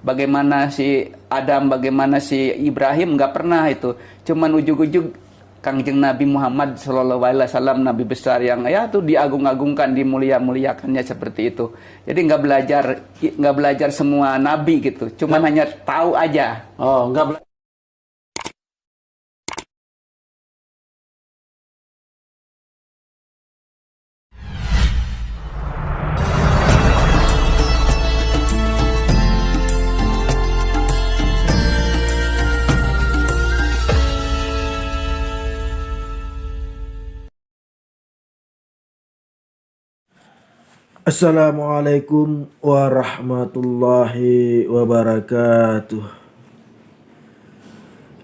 bagaimana si Adam, bagaimana si Ibrahim, nggak pernah itu. Cuman ujug-ujug Kangjeng Nabi Muhammad Shallallahu Alaihi Wasallam, Nabi besar yang ya tuh diagung-agungkan, dimulia-muliakannya seperti itu. Jadi nggak belajar semua nabi gitu, cuman hanya tahu aja. Oh, nggak bela- Assalamualaikum warahmatullahi wabarakatuh.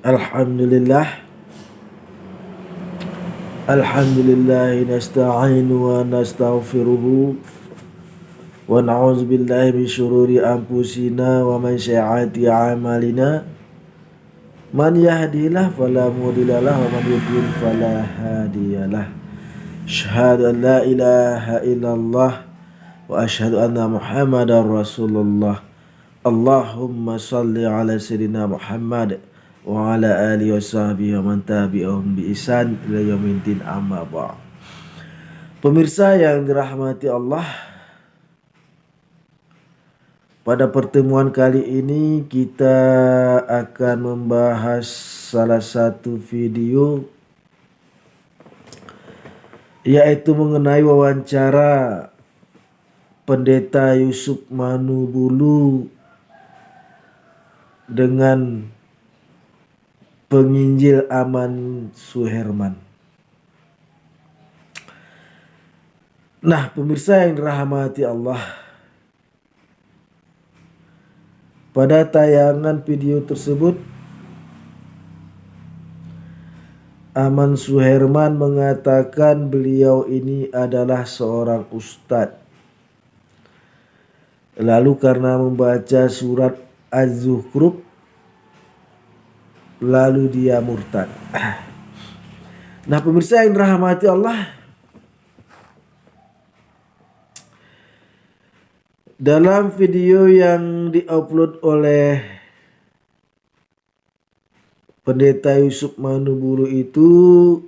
Alhamdulillah. Alhamdulillahi nasta'inu wa nastaghfiruhu wa na'udzu billahi min syururi anfusina wa min sayyiati a'malina. Man yahdihillahu fala mudhillalah wa man yudlil fala hadiyalah. Asyhadu an la ilaha illallah wa asyhadu anna Muhammadar Rasulullah. Allahumma salli ala sayyidina Muhammad wa ala alihi wa sahbihi wa man tabi'ahum bi ihsan ila yaumiddin, amma ba'd. Pemirsa yang dirahmati Allah, pada pertemuan kali ini kita akan membahas salah satu video, yaitu mengenai wawancara Pendeta Yusuf Manubulu dengan penginjil Aman Suherman. Nah, pemirsa yang dirahmati Allah, pada tayangan video tersebut Aman Suherman mengatakan beliau ini adalah seorang ustadz. Lalu karena membaca surat Az-Zukhruf, lalu dia murtad. Nah, pemirsa yang dirahmati Allah, dalam video yang diupload oleh Pendeta Yusuf Manubulu itu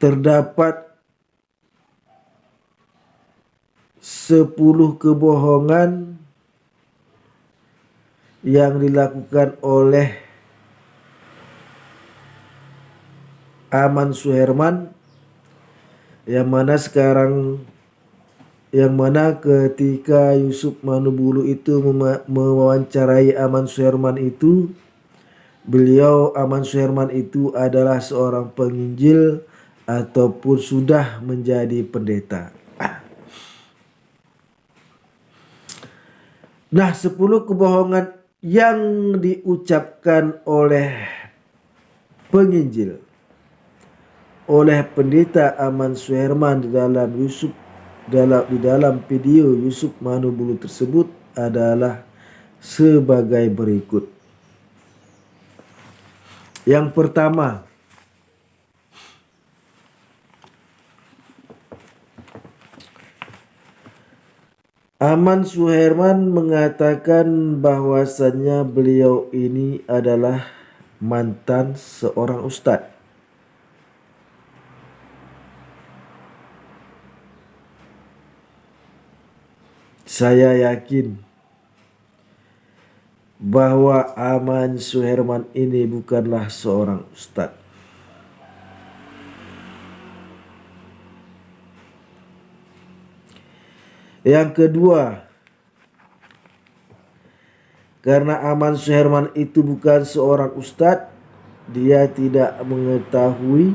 terdapat 10 kebohongan yang dilakukan oleh Aman Suherman, yang mana ketika Yusuf Manubulu itu mewawancarai Aman Suherman itu, Aman Suherman itu adalah seorang penginjil ataupun sudah menjadi pendeta. Nah, 10 kebohongan yang diucapkan oleh penginjil, oleh pendeta Aman Suherman di dalam video Yusuf Manubulu tersebut adalah sebagai berikut. Yang pertama, Aman Suherman mengatakan bahwasannya beliau ini adalah mantan seorang ustadz. Saya yakin bahwa Aman Suherman ini bukanlah seorang ustadz. Yang kedua, karena Aman Suherman itu bukan seorang ustadz, dia tidak mengetahui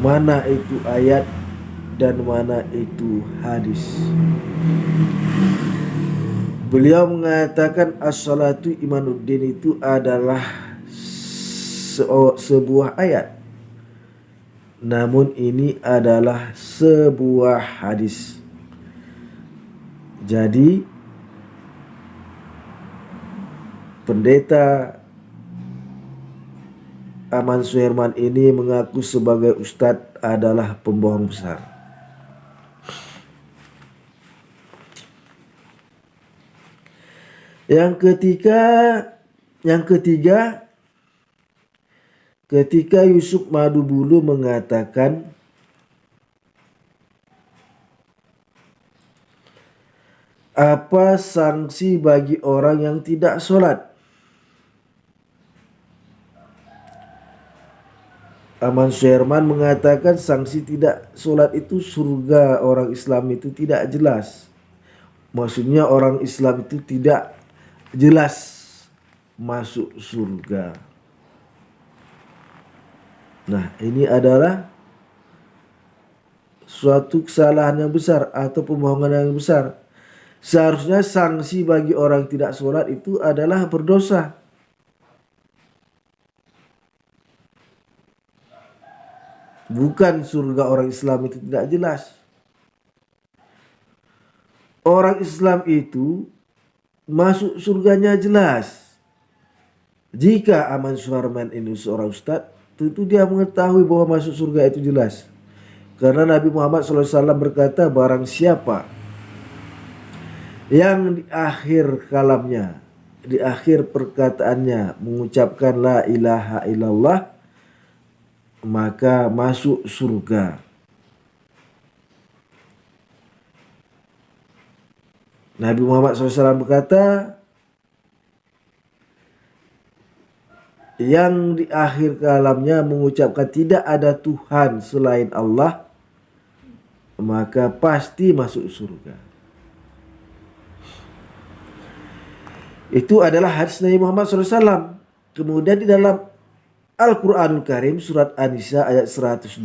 mana itu ayat dan mana itu hadis. Beliau mengatakan as-salatu imanuddin itu adalah sebuah ayat, namun ini adalah sebuah hadis. Jadi pendeta Aman Suherman ini mengaku sebagai ustadz adalah pembohong besar. Yang ketiga, yang ketiga, ketika Yusuf Madubulu mengatakan, apa sanksi bagi orang yang tidak sholat? Aman Suherman mengatakan sanksi tidak sholat itu surga orang Islam itu tidak jelas. Maksudnya orang Islam itu tidak jelas masuk surga. Nah, ini adalah suatu kesalahan yang besar atau pembohongan yang besar. Seharusnya sanksi bagi orang tidak sholat itu adalah berdosa. Bukan surga orang Islam itu tidak jelas. Orang Islam itu masuk surganya jelas. Jika Aman Suherman ini seorang ustadz, tentu dia mengetahui bahwa masuk surga itu jelas. Karena Nabi Muhammad SAW berkata, barang siapa yang di akhir kalamnya, di akhir perkataannya mengucapkan la ilaha illallah, maka masuk surga. Nabi Muhammad SAW berkata, yang di akhir kalamnya mengucapkan tidak ada Tuhan selain Allah, maka pasti masuk surga. Itu adalah hadis Nabi Muhammad SAW. Kemudian di dalam Al-Quranul Karim surat An-Nisa ayat 124,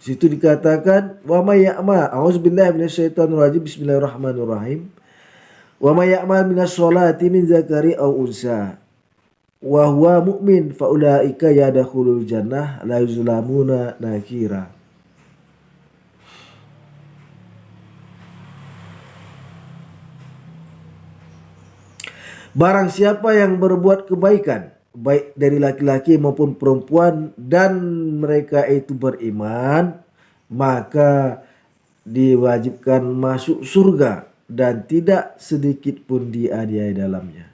di situ dikatakan, wa may ya'mal, a'udzubillahi minasyaitonirrajim, bismillahirrahmanirrahim, wa may ya'mal minas sholati min zakari aw unsa wa huwa mu'min fa ulaika yadkhulul jannah la yuzlamuna nakira. Barang siapa yang berbuat kebaikan, baik dari laki-laki maupun perempuan, dan mereka itu beriman, maka diwajibkan masuk surga dan tidak sedikit pun dianiaya dalamnya.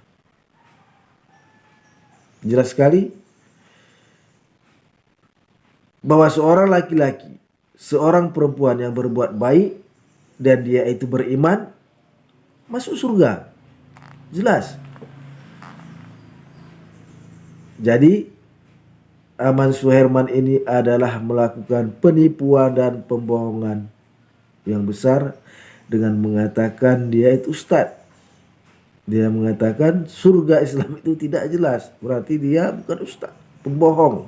Jelas sekali bahwa seorang laki-laki, seorang perempuan yang berbuat baik dan dia itu beriman, masuk surga. Jelas. Jadi Aman Suherman ini adalah melakukan penipuan dan pembohongan yang besar dengan mengatakan dia itu ustadz. Dia mengatakan surga Islam itu tidak jelas. Berarti dia bukan ustadz, pembohong.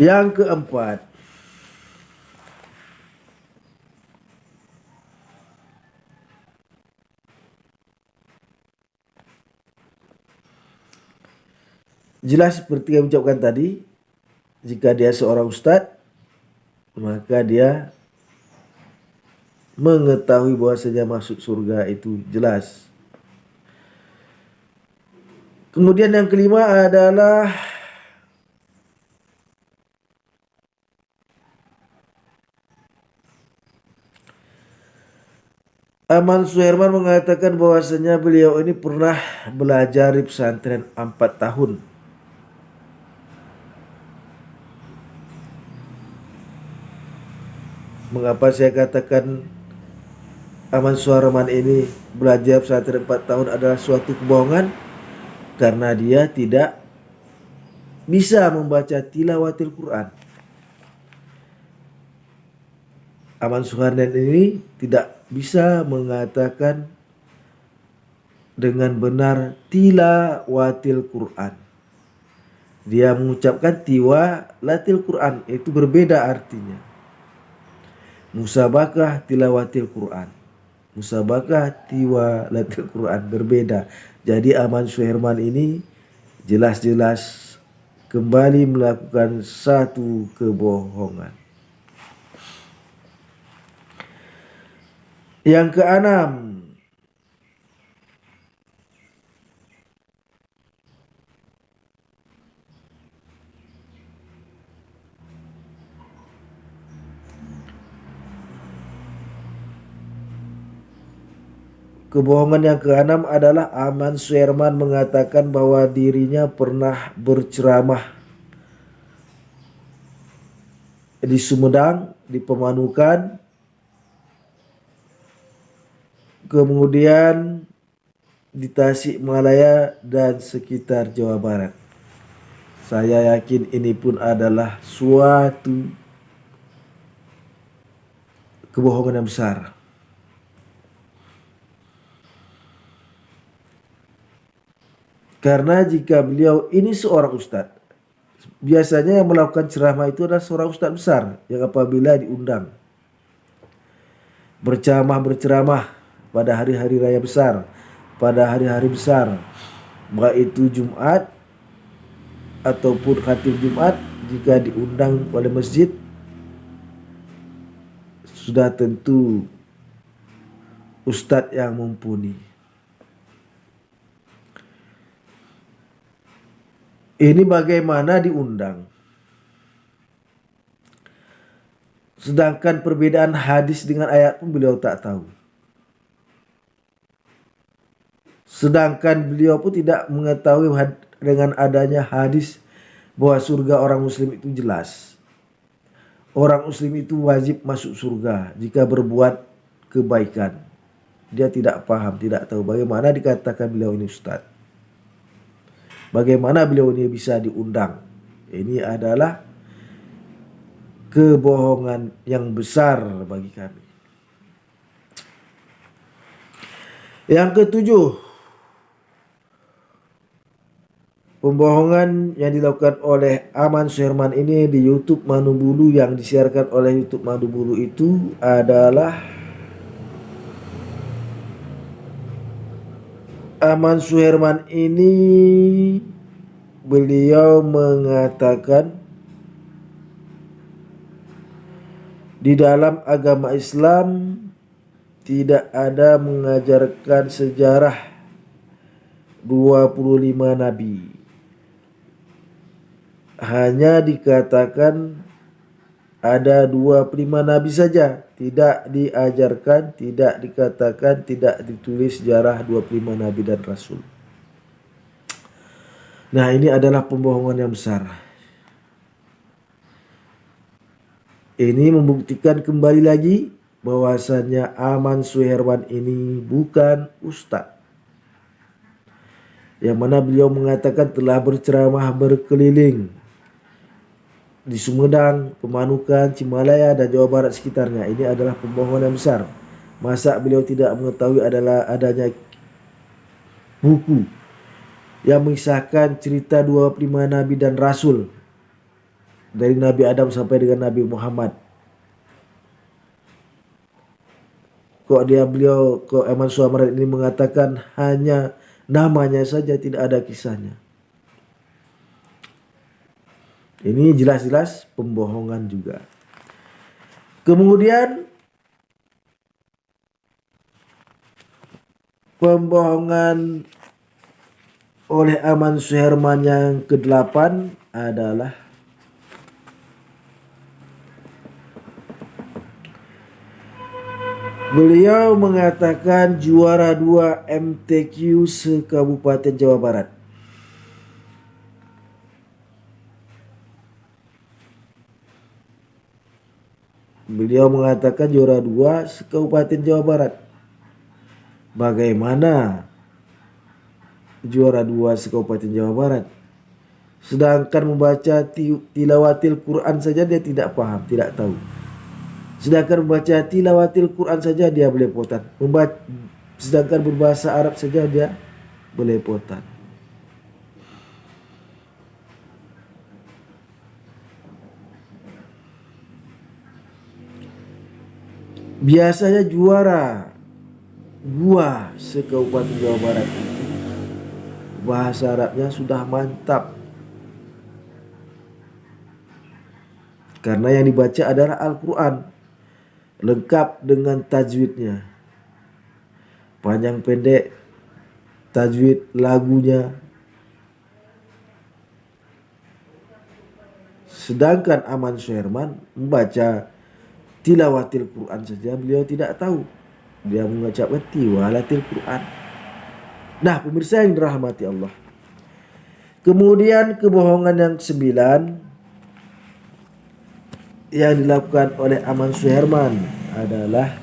Yang keempat, jelas seperti yang ucapkan tadi, jika dia seorang ustadz, maka dia mengetahui bahwasanya masuk surga itu jelas. Kemudian yang kelima adalah Aman Suherman mengatakan bahwasanya beliau ini pernah belajar di pesantren 4 tahun. Mengapa saya katakan Aman Suherman ini belajar pesantren 4 tahun adalah suatu kebohongan? Karena dia tidak bisa membaca tilawatil Quran. Aman Suherman ini tidak bisa mengatakan dengan benar tilawatil Quran. Dia mengucapkan tiwalatil Quran, itu berbeda artinya. Musabakah tilawatil Quran, musabakah tiwalatil Quran berbeda. Jadi Aman Suherman ini jelas-jelas kembali melakukan satu kebohongan. Yang keenam, Kebohongan yang keenam adalah Aman Suherman mengatakan bahwa dirinya pernah berceramah di Sumedang, di Pemanukan, kemudian di Tasikmalaya dan sekitar Jawa Barat. Saya yakin ini pun adalah suatu kebohongan yang besar. Karena jika beliau ini seorang ustadz, biasanya yang melakukan ceramah itu adalah seorang ustadz besar yang apabila diundang berceramah pada hari-hari raya besar, pada hari-hari besar, baik itu Jumat ataupun khatib Jumat, jika diundang oleh masjid, sudah tentu ustadz yang mumpuni. Ini bagaimana diundang? Sedangkan perbedaan hadis dengan ayat pun beliau tak tahu. Sedangkan beliau pun tidak mengetahui dengan adanya hadis bahwa surga orang muslim itu jelas. Orang muslim itu wajib masuk surga jika berbuat kebaikan. Dia tidak paham, tidak tahu bagaimana dikatakan beliau ini ustadz. Bagaimana beliau ini bisa diundang? Ini adalah kebohongan yang besar bagi kami. Yang ketujuh, pembohongan yang dilakukan oleh Aman Suherman ini di YouTube Manu Bulu, yang disiarkan oleh YouTube Manu Bulu itu adalah Aman Suherman ini beliau mengatakan di dalam agama Islam tidak ada mengajarkan sejarah 25 nabi. Hanya dikatakan ada 25 nabi saja, tidak diajarkan, tidak dikatakan, tidak ditulis sejarah 25 nabi dan rasul. Nah, ini adalah pembohongan yang besar. Ini membuktikan kembali lagi bahwasannya Aman Suherman ini bukan ustadz, yang mana beliau mengatakan telah berceramah berkeliling di Sumedang, Pemanukan, Cimalaya, dan Jawa Barat sekitarnya. Ini adalah pembohongan yang besar. Masa beliau tidak mengetahui adanya buku yang mengisahkan cerita 25 nabi dan rasul, dari Nabi Adam sampai dengan Nabi Muhammad. Kok Aman Suherman ini mengatakan hanya namanya saja, tidak ada kisahnya. Ini jelas-jelas pembohongan juga. Kemudian pembohongan oleh Aman Suherman yang ke-8 adalah beliau mengatakan juara 2 MTQ se-Kabupaten Jawa Barat. Beliau mengatakan juara 2 se-Kabupaten Jawa Barat. Bagaimana juara 2 se-Kabupaten Jawa Barat? Sedangkan membaca tilawatil Quran saja dia tidak paham, tidak tahu. Sedangkan membaca tilawatil Quran saja dia belepotan. Sedangkan berbahasa Arab saja dia belepotan. Biasanya juara 2 se-Kabupaten Jawa Barat itu bahasa Arabnya sudah mantap, karena yang dibaca adalah Al-Quran lengkap dengan tajwidnya, panjang pendek tajwid lagunya. Sedangkan Aman Suherman membaca tilawatil Quran saja beliau tidak tahu. dia mengucapkan tiwalatil Quran. Nah, pemirsa yang dirahmati Allah. Kemudian kebohongan yang ke-9 yang dilakukan oleh Aman Suherman adalah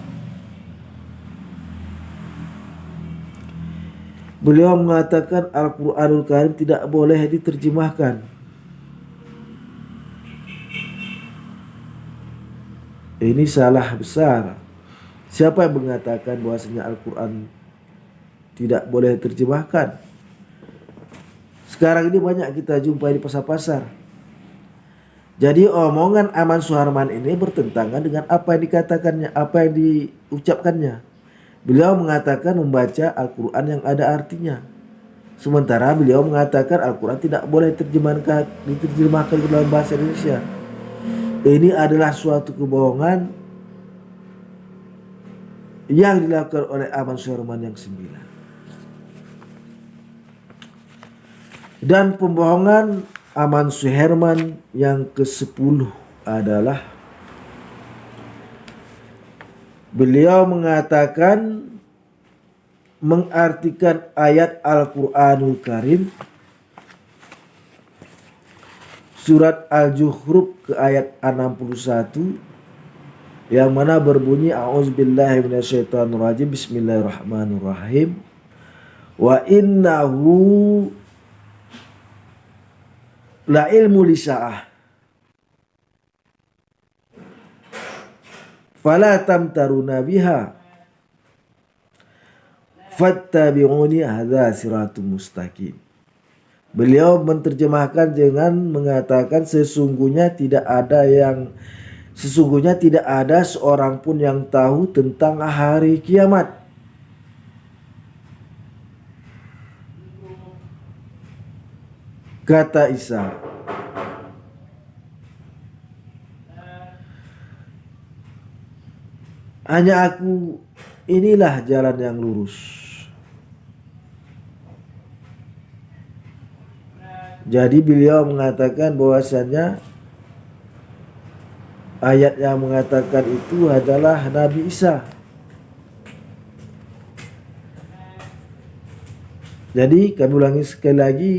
beliau mengatakan Al-Quranul Karim tidak boleh diterjemahkan. Ini salah besar. Siapa yang mengatakan bahwasanya Al-Quran tidak boleh diterjemahkan? Sekarang ini banyak kita jumpai di pasar-pasar. Jadi omongan Aman Suherman ini bertentangan dengan apa yang dikatakannya, apa yang diucapkannya. Beliau mengatakan membaca Al-Quran yang ada artinya. Sementara beliau mengatakan Al-Quran tidak boleh diterjemahkan ke dalam bahasa Indonesia. Ini adalah suatu kebohongan yang dilakukan oleh Aman Suherman yang ke-9. Dan pembohongan Aman Suherman yang ke-10 adalah beliau mengatakan mengartikan ayat Al-Quranul Karim surat Al-Zukhruf ke ayat 61 yang mana berbunyi a'udzubillahi minasyaitonirrajim bismillahirrahmanirrahim wa innahu la ilmu lisa'ah fala tamtaruna biha fattabi'uni hadza siratum mustaqim. Beliau menerjemahkan dengan mengatakan sesungguhnya tidak ada seorang pun yang tahu tentang hari kiamat. Kata Isa, hanya aku, inilah jalan yang lurus. Jadi beliau mengatakan bahwasanya ayat yang mengatakan itu adalah Nabi Isa. Jadi kami ulangi sekali lagi,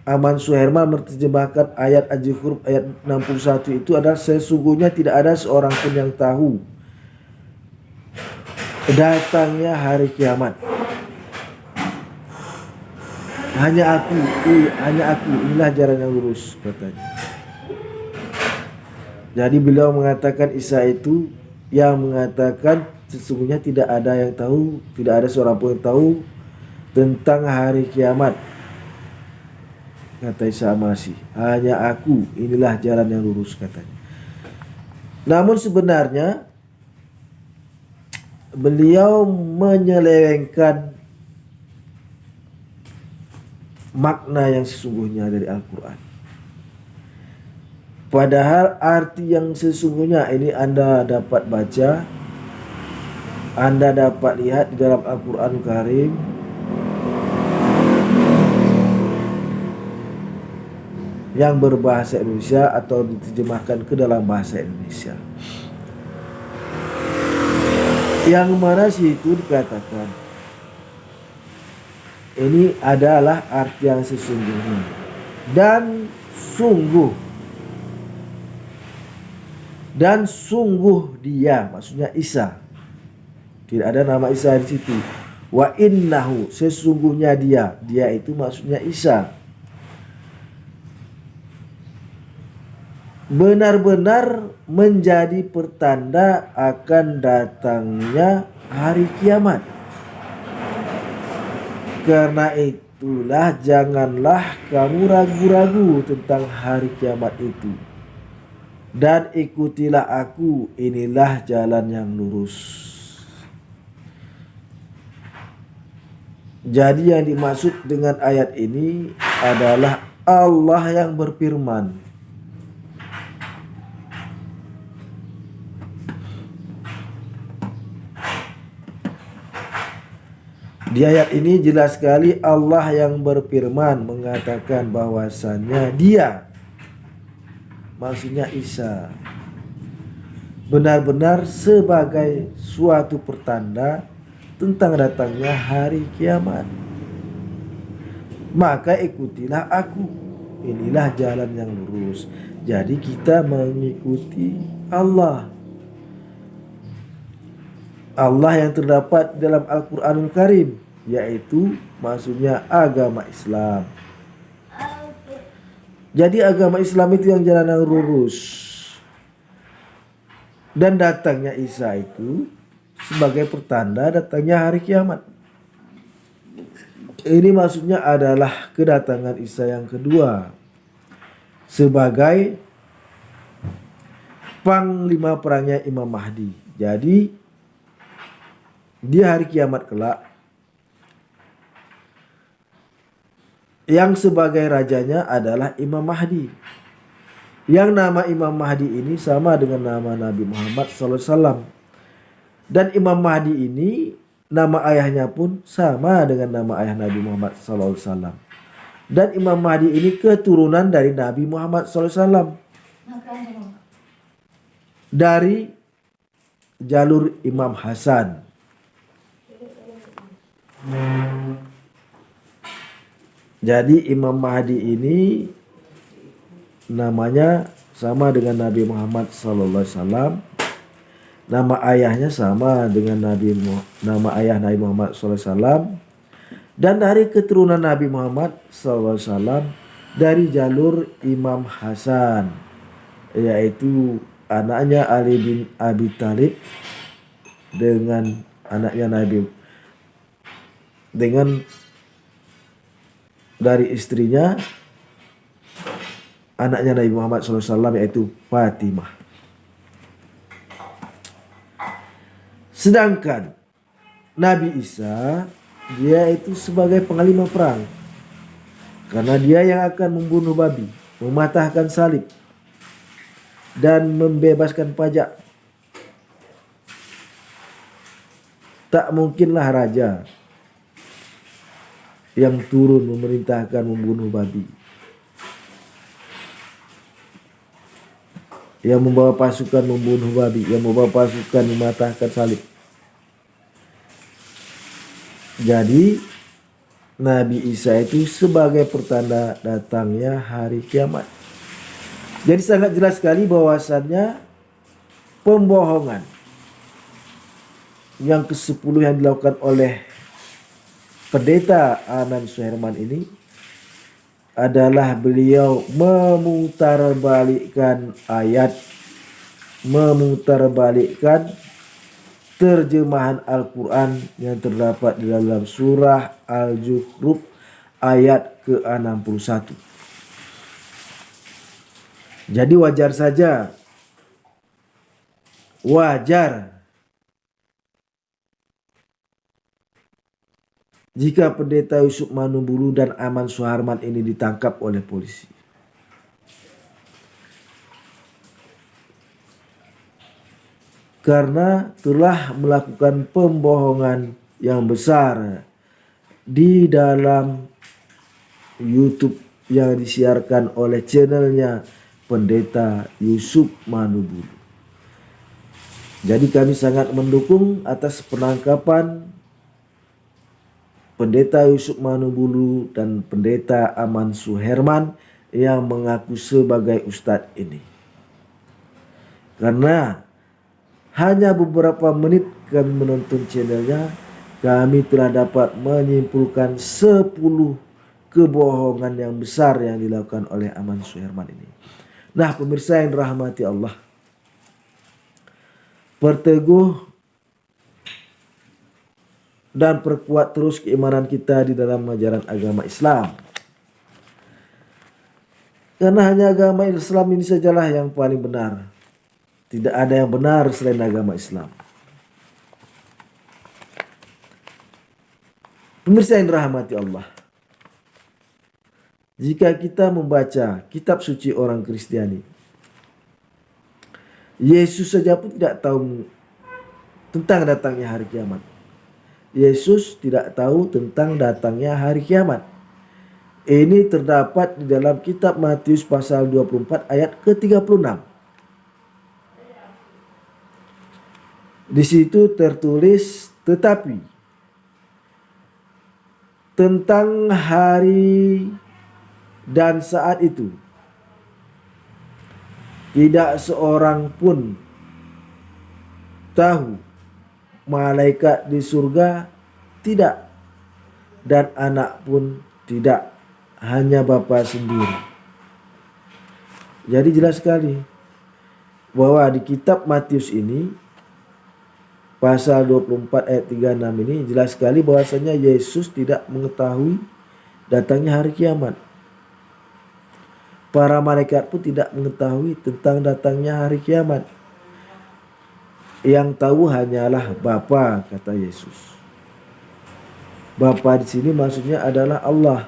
Aman Suherman menerjemahkan ayat Al-Zukhruf ayat 61 itu adalah sesungguhnya tidak ada seorang pun yang tahu datangnya hari kiamat. Hanya aku, inilah jalan yang lurus, katanya. Jadi beliau mengatakan Isa itu yang mengatakan sesungguhnya tidak ada yang tahu, tidak ada seorang pun yang tahu tentang hari kiamat. Kata Isa Al-Masih, hanya aku, inilah jalan yang lurus, katanya. Namun sebenarnya beliau menyelewengkan makna yang sesungguhnya dari Al-Quran. Padahal arti yang sesungguhnya ini Anda dapat baca, Anda dapat lihat di dalam Al-Quran Karim. Yang berbahasa Indonesia atau diterjemahkan ke dalam bahasa Indonesia. Yang mana situ dikatakan ini adalah arti yang sesungguhnya dan sungguh dia, maksudnya Isa. Tidak ada nama Isa di situ. Wa innahu, sesungguhnya dia itu maksudnya Isa. Benar-benar menjadi pertanda akan datangnya hari kiamat. Karena itulah janganlah kamu ragu-ragu tentang hari kiamat itu. Dan ikutilah aku, inilah jalan yang lurus. Jadi yang dimaksud dengan ayat ini adalah Allah yang berfirman. Di ayat ini jelas sekali Allah yang berfirman mengatakan bahwasannya dia, maksudnya Isa, benar-benar sebagai suatu pertanda tentang datangnya hari kiamat. Maka ikutilah aku, inilah jalan yang lurus. Jadi kita mengikuti Allah yang terdapat dalam Al-Quranul Karim, yaitu maksudnya agama Islam. Jadi agama Islam itu yang jalan yang lurus. Dan datangnya Isa itu sebagai pertanda datangnya hari kiamat. Ini maksudnya adalah kedatangan Isa yang kedua sebagai panglima perangnya Imam Mahdi. Jadi di hari kiamat kelak yang sebagai rajanya adalah Imam Mahdi. Yang nama Imam Mahdi ini sama dengan nama Nabi Muhammad SAW. Dan Imam Mahdi ini nama ayahnya pun sama dengan nama ayah Nabi Muhammad SAW. Dan Imam Mahdi ini keturunan dari Nabi Muhammad SAW. Dari jalur Imam Hasan. Jadi Imam Mahdi ini namanya sama dengan Nabi Muhammad SAW. Nama ayahnya sama dengan nama ayah Nabi Muhammad SAW. Dan dari keturunan Nabi Muhammad SAW dari jalur Imam Hasan, yaitu anaknya Ali bin Abi Thalib dengan anaknya Nabi, dengan dari istrinya anaknya Nabi Muhammad SAW, yaitu Fatimah. Sedangkan Nabi Isa, dia itu sebagai panglima perang, karena dia yang akan membunuh babi, mematahkan salib, dan membebaskan pajak. Tak mungkinlah raja yang turun memerintahkan membunuh babi, yang membawa pasukan membunuh babi, yang membawa pasukan mematahkan salib. Jadi Nabi Isa itu sebagai pertanda datangnya hari kiamat. Jadi sangat jelas sekali bahwasannya pembohongan yang ke-10 yang dilakukan oleh Pendeta Anan Suherman ini adalah beliau memutarbalikkan ayat, memutarbalikkan terjemahan Al-Quran yang terdapat di dalam surah Al-Zukhruf ayat ke-61. Jadi wajar saja, wajar jika Pendeta Yusuf Manubulu dan Aman Suharman ini ditangkap oleh polisi. Karena telah melakukan pembohongan yang besar di dalam YouTube yang disiarkan oleh channelnya Pendeta Yusuf Manubulu. Jadi kami sangat mendukung atas penangkapan Pendeta Yusuf Manubulu dan Pendeta Aman Suherman yang mengaku sebagai ustadz ini. Karena hanya beberapa menit kami menonton channelnya, kami telah dapat menyimpulkan 10 kebohongan yang besar yang dilakukan oleh Aman Suherman ini. Nah, pemirsa yang dirahmati Allah, perteguh dan perkuat terus keimanan kita di dalam ajaran agama Islam. Karena hanya agama Islam ini sajalah yang paling benar. Tidak ada yang benar selain agama Islam. Pemirsa yang dirahmati Allah, jika kita membaca kitab suci orang Kristiani, Yesus saja pun tidak tahu tentang datangnya hari kiamat. Yesus tidak tahu tentang datangnya hari kiamat. Ini terdapat di dalam kitab Matius pasal 24 ayat ke-36. Di situ tertulis tetapi tentang hari dan saat itu tidak seorang pun tahu, malaikat di surga tidak, dan anak pun tidak, hanya Bapa sendiri. Jadi jelas sekali bahwa di kitab Matius ini pasal 24 ayat 36 ini jelas sekali bahwasanya Yesus tidak mengetahui datangnya hari kiamat. Para malaikat pun tidak mengetahui tentang datangnya hari kiamat. Yang tahu hanyalah Bapa, kata Yesus. Bapa di sini maksudnya adalah Allah.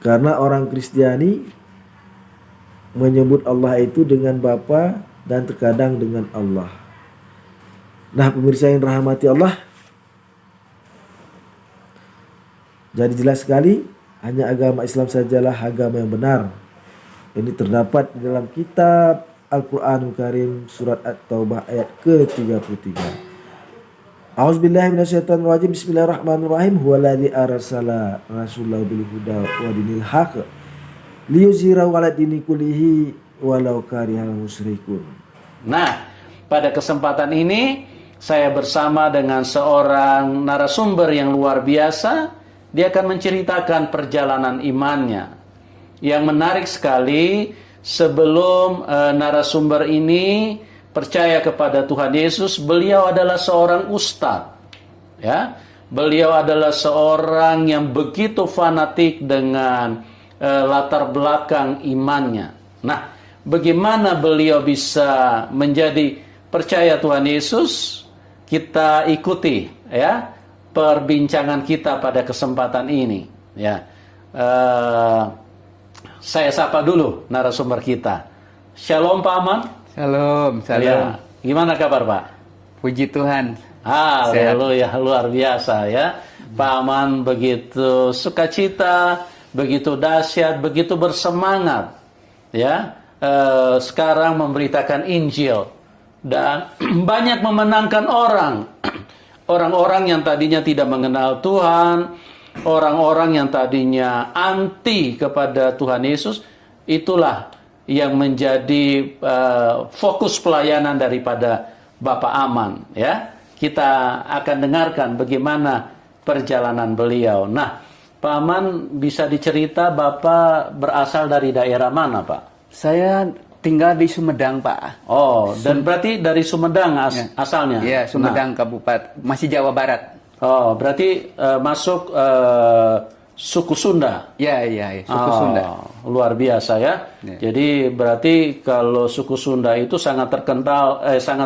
Karena orang Kristiani menyebut Allah itu dengan Bapa dan terkadang dengan Allah. Nah, pemirsa yang dirahmati Allah, jadi jelas sekali hanya agama Islam sajalah agama yang benar. Ini terdapat di dalam kitab Al-Quranul Karim surat At-Taubah ayat ke-33. A'udzubillahi minasyaitonirrajim. Bismillahirrahmanirrahim. Huwaladzi arsala rasulahu bil huda wa dinil haqq liyuzhirahu 'ala dini kullihi walau karihal musyrikun. Nah, pada kesempatan ini saya bersama dengan seorang narasumber yang luar biasa. Dia akan menceritakan perjalanan imannya. Yang menarik sekali, sebelum narasumber ini percaya kepada Tuhan Yesus, beliau adalah seorang ustadz. Ya, beliau adalah seorang yang begitu fanatik dengan latar belakang imannya. Nah, bagaimana beliau bisa menjadi percaya Tuhan Yesus? Kita ikuti ya perbincangan kita pada kesempatan ini. Ya, saya sapa dulu narasumber kita. Shalom Pak Aman. Shalom, salam. Ya, gimana kabar Pak? Puji Tuhan. Haleluya, luar biasa ya. Pak Aman begitu sukacita, begitu dahsyat, begitu bersemangat. Ya, sekarang memberitakan Injil dan banyak memenangkan orang. Orang-orang yang tadinya tidak mengenal Tuhan, orang-orang yang tadinya anti kepada Tuhan Yesus, itulah yang menjadi fokus pelayanan daripada Bapak Aman. Ya, kita akan dengarkan bagaimana perjalanan beliau. Nah, Pak Aman, bisa dicerita Bapak berasal dari daerah mana, Pak? Saya tinggal di Sumedang, Pak. Oh, dan berarti dari Sumedang asalnya? Iya, Sumedang Kabupaten, masih Jawa Barat. Oh, berarti masuk suku Sunda? Iya, suku Sunda. Luar biasa ya. Jadi berarti kalau suku Sunda itu sangat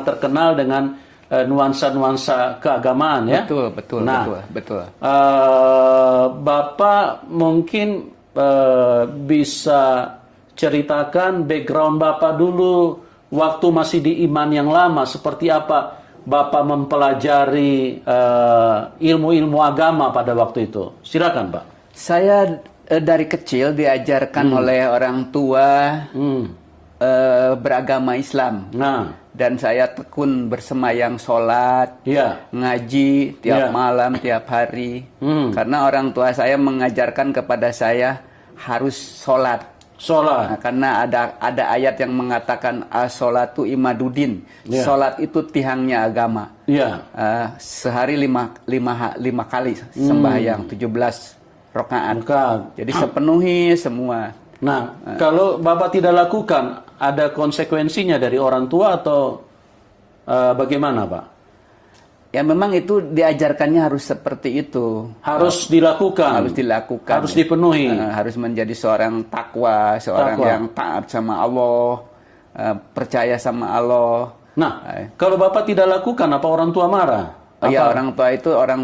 terkenal dengan nuansa-nuansa keagamaan ya. Betul. Bapak mungkin bisa ceritakan background Bapak dulu waktu masih di iman yang lama, seperti apa Bapak mempelajari ilmu-ilmu agama pada waktu itu. Silakan, Pak. Saya dari kecil diajarkan oleh orang tua beragama Islam. Nah, dan saya tekun bersemayang, sholat, ngaji tiap malam, tiap hari. Karena orang tua saya mengajarkan kepada saya harus sholat. Nah, karena ada ayat yang mengatakan as-sholatu imaduddin. Sholat itu tiangnya agama. Sehari lima kali sembahyang 17 rakaat. Jadi sepenuhi semua. Nah, kalau Bapak tidak lakukan, ada konsekuensinya dari orang tua atau bagaimana, Pak? Ya memang itu diajarkannya harus seperti itu. Harus dilakukan. Harus dipenuhi. Harus menjadi seorang takwa, seorang yang taat sama Allah, percaya sama Allah. Nah, kalau Bapak tidak lakukan, apa orang tua marah? Ya, orang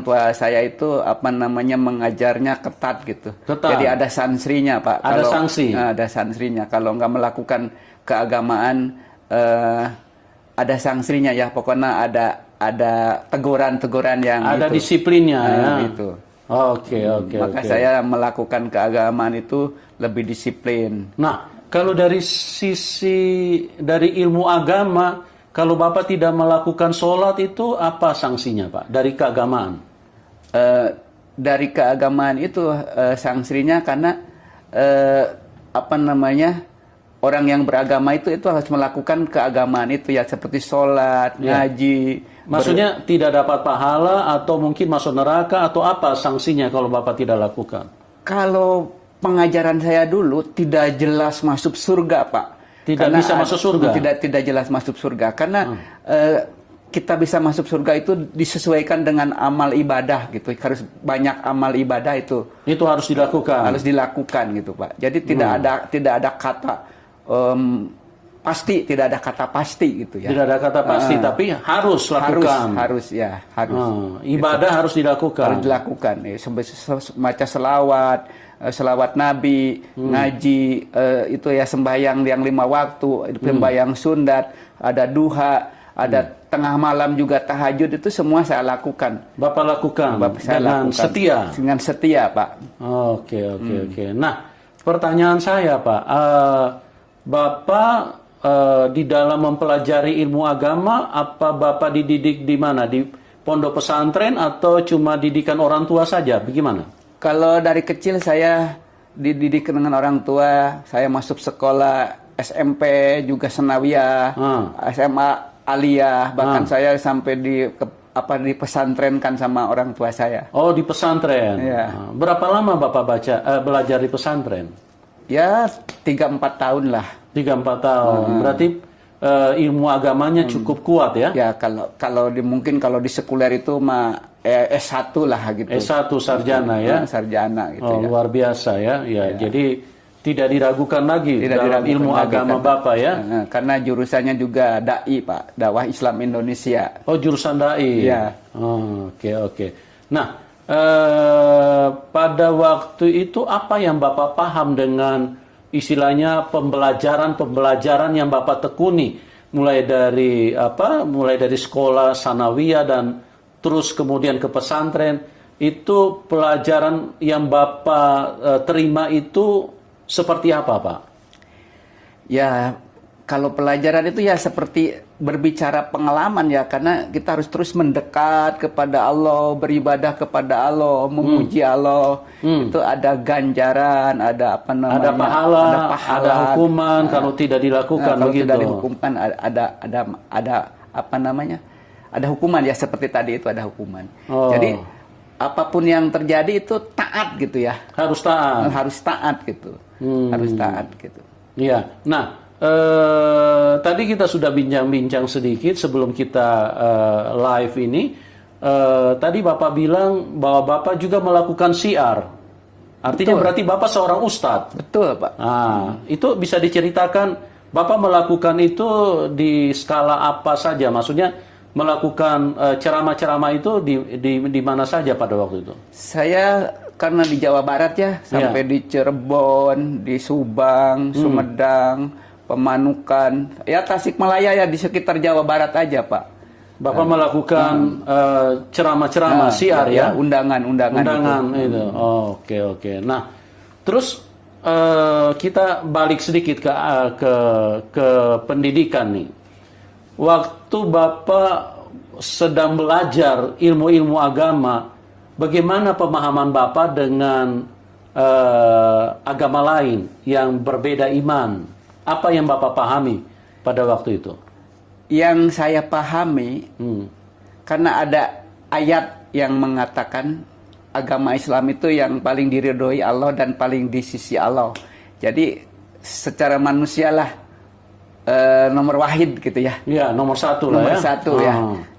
tua saya itu mengajarnya ketat gitu. Jadi ada sanksinya, Pak. Ada sanksi. Ada sanksinya. Kalau nggak melakukan keagamaan, ada sanksinya ya. Pokoknya ada teguran-teguran yang ada gitu. Disiplinnya ya. Gitu. Oke. Maka saya melakukan keagamaan itu lebih disiplin. Nah, kalau dari sisi dari ilmu agama, kalau Bapak tidak melakukan sholat itu apa sanksinya, Pak? Dari keagamaan? Dari keagamaan itu sanksinya karena apa namanya, orang yang beragama itu harus melakukan keagamaan itu ya, seperti sholat, ngaji. Maksudnya tidak dapat pahala atau mungkin masuk neraka atau apa sanksinya kalau Bapak tidak lakukan? Kalau pengajaran saya dulu tidak jelas masuk surga, Pak. Tidak bisa masuk surga? Tidak jelas masuk surga karena kita bisa masuk surga itu disesuaikan dengan amal ibadah gitu. Harus banyak amal ibadah itu. Itu harus dilakukan. Harus dilakukan gitu, Pak. Jadi tidak ada kata pasti, tidak ada kata pasti gitu ya. Tidak ada kata pasti, tapi harus lakukan. Harus. Ibadah harus dilakukan. Harus dilakukan. Semacam selawat Nabi, ngaji, itu ya, sembahyang yang 5 waktu, sembahyang sunat, ada duha, ada tengah malam juga tahajud, itu semua saya lakukan. Bapak lakukan Saya dengan lakukan. setia? Dengan setia, Pak. Oke. Nah, pertanyaan saya, Pak, Bapak di dalam mempelajari ilmu agama, apa Bapak dididik di mana? Di pondok pesantren atau cuma didikan orang tua saja? Bagaimana? Kalau dari kecil saya dididik dengan orang tua, saya masuk sekolah SMP juga Senawiyah, SMA Aliyah, bahkan saya sampai di pesantrenkan sama orang tua saya. Oh, di pesantren. Ya. Berapa lama Bapak belajar di pesantren? Ya 3-4 tahun lah. 3-4 tahun. Berarti ilmu agamanya cukup kuat ya? Ya, mungkin kalau di sekuler itu mah S1 lah gitu. S1 sarjana ya? Sarjana gitu ya. Luar biasa ya. Jadi tidak diragukan lagi dalam ilmu agama Bapak ya? Karena jurusannya juga dai, Pak, dakwah Islam Indonesia. Oh, jurusan dai. Ya. Oke. Nah, pada waktu itu apa yang Bapak paham dengan istilahnya pembelajaran yang Bapak tekuni, mulai dari sekolah sanawiyah dan terus kemudian ke pesantren, itu pelajaran yang Bapak terima itu seperti apa, Pak? Ya, kalau pelajaran itu ya seperti berbicara pengalaman ya, karena kita harus terus mendekat kepada Allah, beribadah kepada Allah, memuji Allah. Itu ada ganjaran, ada apa namanya? Ada pahala, ada hukuman kalau tidak dilakukan kalau begitu. tidak dihukumkan ada apa namanya? Ada hukuman ya, seperti tadi itu ada hukuman. Jadi apapun yang terjadi itu taat gitu ya. Harus taat. Harus taat gitu. Harus taat gitu. Iya. Nah, tadi kita sudah bincang-bincang sedikit sebelum kita live ini. Tadi Bapak bilang bahwa Bapak juga melakukan syiar. Artinya berarti Bapak seorang ustadz. Betul, Pak. Nah, itu bisa diceritakan Bapak melakukan itu di skala apa saja? Maksudnya melakukan ceramah-ceramah itu di mana saja pada waktu itu? Saya karena di Jawa Barat ya, sampai di Cirebon, di Subang, Sumedang, Pemanukan, ya Tasikmalaya ya, di sekitar Jawa Barat aja, Pak. Bapak melakukan ceramah-ceramah syiar ya? Undangan itu. Oke. Nah, terus kita balik sedikit ke pendidikan nih. Waktu Bapak sedang belajar ilmu-ilmu agama, bagaimana pemahaman Bapak dengan agama lain yang berbeda iman? Apa yang Bapak pahami pada waktu itu? Yang saya pahami, karena ada ayat yang mengatakan agama Islam itu yang paling diridhoi Allah dan paling di sisi Allah. Jadi secara manusialah nomor wahid gitu ya. Iya, nomor satu lah ya. Nomor satu ya.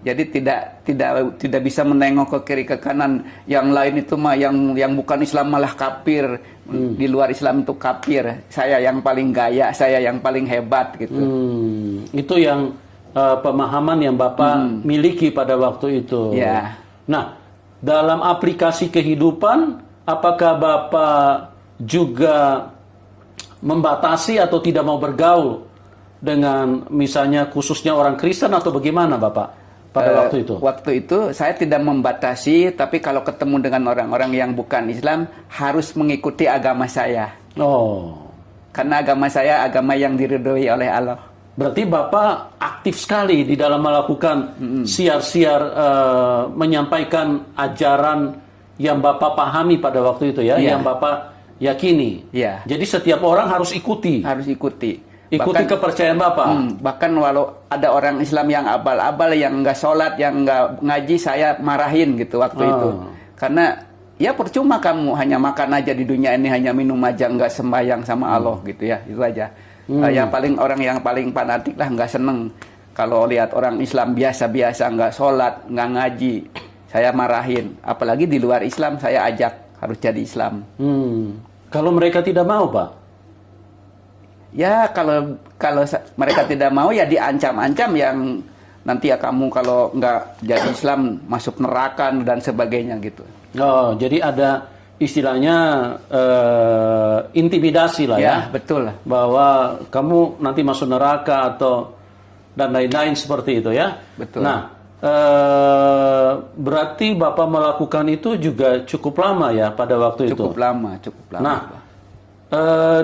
Jadi tidak bisa menengok ke kiri ke kanan. Yang lain itu mah yang bukan Islam malah kafir. Di luar Islam itu kafir. Saya yang paling gaya, saya yang paling hebat gitu. Itu yang pemahaman yang Bapak miliki pada waktu itu. Ya. Nah, dalam aplikasi kehidupan, apakah Bapak juga membatasi atau tidak mau bergaul dengan misalnya khususnya orang Kristen atau bagaimana Bapak pada waktu itu? Waktu itu saya tidak membatasi, tapi kalau ketemu dengan orang-orang yang bukan Islam harus mengikuti agama saya. Karena agama saya agama yang diridhoi oleh Allah. Berarti Bapak aktif sekali di dalam melakukan siar-siar, menyampaikan ajaran yang Bapak pahami pada waktu itu ya, Iya. yang Bapak yakini. Iya. Jadi setiap orang harus ikuti. Harus ikuti. Ikuti kepercayaan Bapak. Bahkan walau ada orang Islam yang abal-abal, yang nggak sholat, yang nggak ngaji, saya marahin gitu waktu itu. Karena ya percuma kamu hanya makan aja di dunia ini, hanya minum aja, nggak sembahyang sama Allah gitu ya, itu aja. Orang yang paling fanatik lah nggak seneng kalau lihat orang Islam biasa-biasa, nggak sholat, nggak ngaji, saya marahin. Apalagi di luar Islam saya ajak harus jadi Islam. Kalau mereka tidak mau, Pak? Ya kalau mereka tidak mau ya diancam-ancam, yang nanti ya kamu kalau nggak jadi Islam masuk neraka dan sebagainya gitu. Oh, jadi ada istilahnya intimidasi lah ya. Ya betul. Bahwa kamu nanti masuk neraka atau dan lain-lain seperti itu ya. Betul. Nah, berarti Bapak melakukan itu juga cukup lama ya pada waktu itu. Cukup lama. Nah,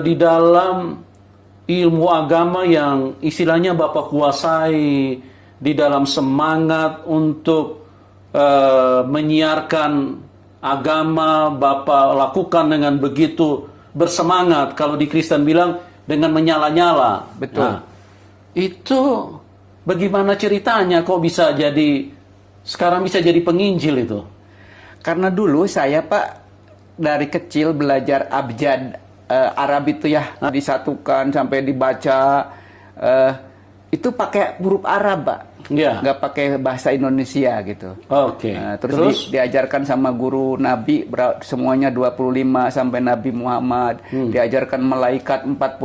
di dalam ilmu agama yang istilahnya Bapak kuasai, di dalam semangat untuk menyiarkan agama, Bapak lakukan dengan begitu bersemangat. Kalau di Kristen bilang dengan menyala-nyala. Betul. Nah, itu bagaimana ceritanya kok bisa jadi sekarang bisa jadi penginjil itu? Karena dulu saya Pak dari kecil belajar abjad Arab itu ya, disatukan sampai dibaca, itu pakai huruf Arab Pak, nggak pakai bahasa Indonesia gitu. Oke. Terus diajarkan sama guru Nabi, semuanya 25 sampai Nabi Muhammad, diajarkan malaikat 40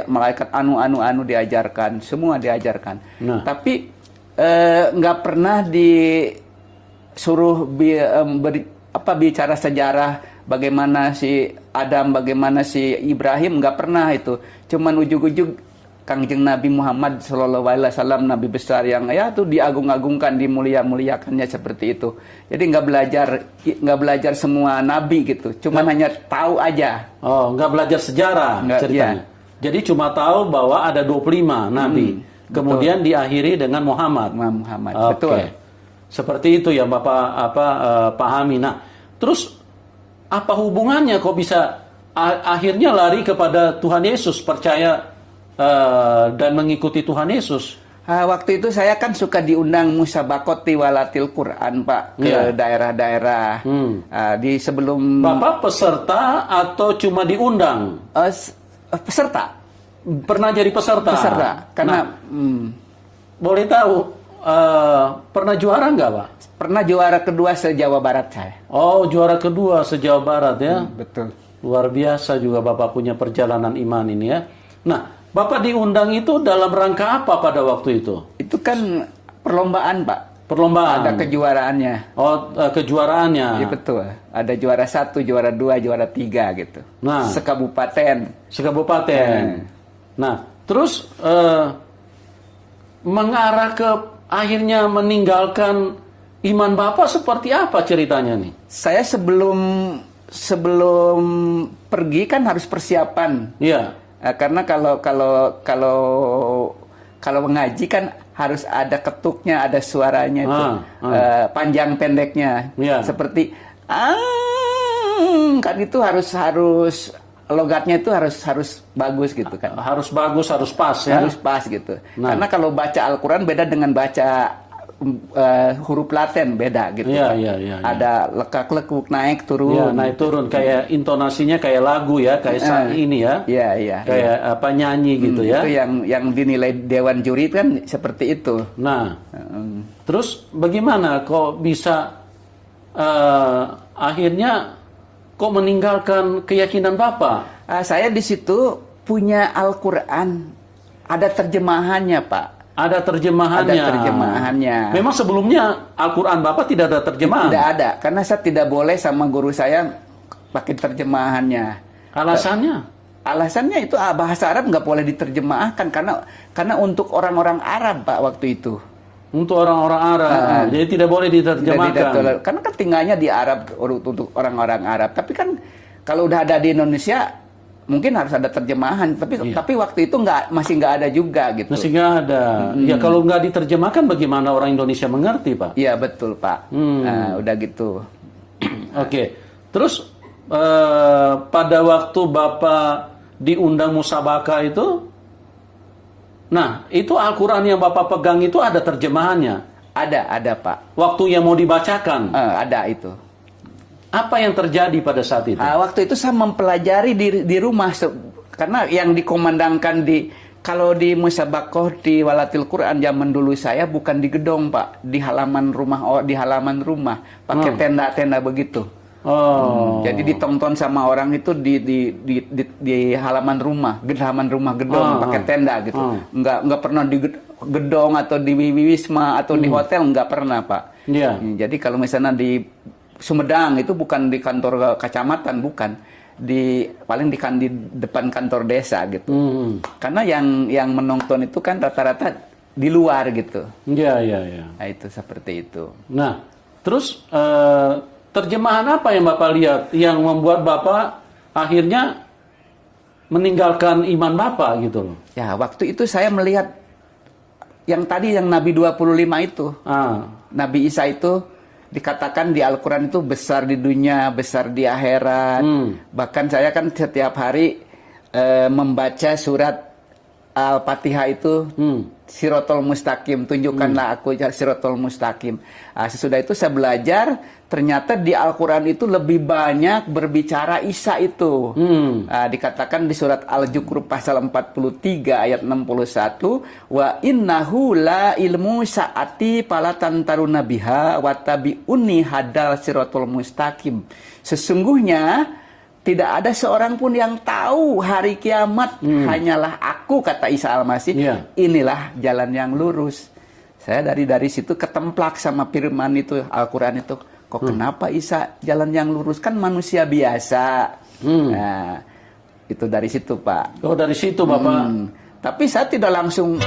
malaikat anu diajarkan, semua diajarkan. Tapi nggak pernah disuruh bicara sejarah. Bagaimana si Adam, bagaimana si Ibrahim, nggak pernah itu. Cuman ujug-ujug Kangjeng Nabi Muhammad SAW, Nabi besar yang ya tuh diagung-agungkan, dimulia-muliakannya seperti itu. Jadi nggak belajar semua Nabi gitu. Cuman hanya tahu aja. Oh, nggak belajar sejarah ceritanya. Iya. Jadi cuma tahu bahwa ada 25 Nabi. Kemudian diakhiri dengan Muhammad. Betul. Seperti itu ya Bapak pahami. Nah, terus apa hubungannya kok bisa akhirnya lari kepada Tuhan Yesus, percaya dan mengikuti Tuhan Yesus? Waktu itu saya kan suka diundang musabaqat tiwalatil Quran Pak ke daerah-daerah. Di sebelum Bapak peserta atau cuma diundang? Peserta. Pernah jadi peserta? Peserta. Karena boleh tahu pernah juara nggak Pak? Pernah juara kedua se-Jawa Barat saya. Oh, juara kedua se-Jawa Barat ya. Betul. Luar biasa juga Bapak punya perjalanan iman ini ya. Nah, Bapak diundang itu dalam rangka apa pada waktu itu? Itu kan perlombaan Pak. Perlombaan? Ada kejuaraannya. Oh, kejuaraannya. Iya betul. Ada juara 1, juara 2, juara 3 gitu. Nah. Sekabupaten. Nah, terus mengarah ke akhirnya meninggalkan iman Bapak seperti apa ceritanya nih? Saya sebelum pergi kan harus persiapan. Iya. Karena kalau mengaji kan harus ada ketuknya, ada suaranya itu, panjang pendeknya. Iya. Seperti kan itu harus logatnya itu harus bagus gitu kan. Harus bagus, harus pas ya. Harus pas gitu. Karena kalau baca Al-Quran beda dengan baca huruf Latin, beda gitu. Iya. Ada lekak-lekuk, naik turun. Iya, naik turun kayak intonasinya kayak lagu ya, kayak ini ya. Iya. Kayak apa nyanyi gitu ya. Itu yang dinilai dewan juri kan seperti itu. Nah, terus bagaimana kok bisa akhirnya kok meninggalkan keyakinan Bapak? Saya di situ punya Al-Quran, ada terjemahannya Pak. Ada terjemahannya. Memang sebelumnya Al-Quran Bapak tidak ada terjemahan? Tidak ada, karena saya tidak boleh sama guru saya pakai terjemahannya. Alasannya? Alasannya itu bahasa Arab nggak boleh diterjemahkan karena untuk orang-orang Arab Pak waktu itu. Untuk orang-orang Arab, jadi tidak boleh diterjemahkan. Karena kan tinggalnya di Arab untuk orang-orang Arab. Tapi kan kalau udah ada di Indonesia, mungkin harus ada terjemahan, tapi waktu itu masih nggak ada juga gitu. Masih nggak ada. Ya kalau nggak diterjemahkan bagaimana orang Indonesia mengerti, Pak? Iya betul, Pak. Nah, udah gitu. Oke. Terus pada waktu Bapak diundang musabakah itu, nah itu Al-Quran yang Bapak pegang itu ada terjemahannya? Ada Pak. Waktu yang mau dibacakan? Ada itu. Apa yang terjadi pada saat itu? Waktu itu saya mempelajari di rumah, karena yang dikomandangkan kalau di musabakoh di Walatil Quran zaman dulu saya bukan di gedung, Pak, di halaman rumah, pakai tenda-tenda begitu. Jadi ditonton sama orang itu di halaman rumah gedung, pakai tenda gitu. Nggak pernah di gedung atau di wisma atau di hotel, nggak pernah, Pak. Iya. Jadi kalau misalnya di Sumedang itu bukan di kantor kecamatan, bukan, paling di depan kantor desa gitu. Karena yang menonton itu kan rata-rata di luar gitu. Iya. Nah, itu seperti itu. Nah, terus terjemahan apa yang Bapak lihat yang membuat Bapak akhirnya meninggalkan iman Bapak gitu loh? Ya, waktu itu saya melihat yang tadi yang Nabi 25 itu. Nabi Isa itu dikatakan di Al-Quran itu besar di dunia, besar di akhirat. Bahkan saya kan setiap hari membaca surat Al-Fatihah itu, Sirotol Mustaqim, tunjukkanlah aku Sirotol Mustaqim. Sesudah itu saya belajar, ternyata di Al-Quran itu lebih banyak berbicara Isa itu. Dikatakan di surat Al-Jukhruf pasal 43 ayat 61, wa innahu la ilmu sa'ati palatantaruna biha wa tabi'uni hadal Sirotol Mustaqim. Sesungguhnya tidak ada seorang pun yang tahu hari kiamat, hanyalah aku, kata Isa Al-Masih. Inilah jalan yang lurus. Saya dari situ ketemplak sama firman itu, Al-Quran itu. Kok kenapa Isa jalan yang lurus? Kan manusia biasa. Nah, itu dari situ, Pak. Oh, dari situ, Bapak. Tapi saya tidak langsung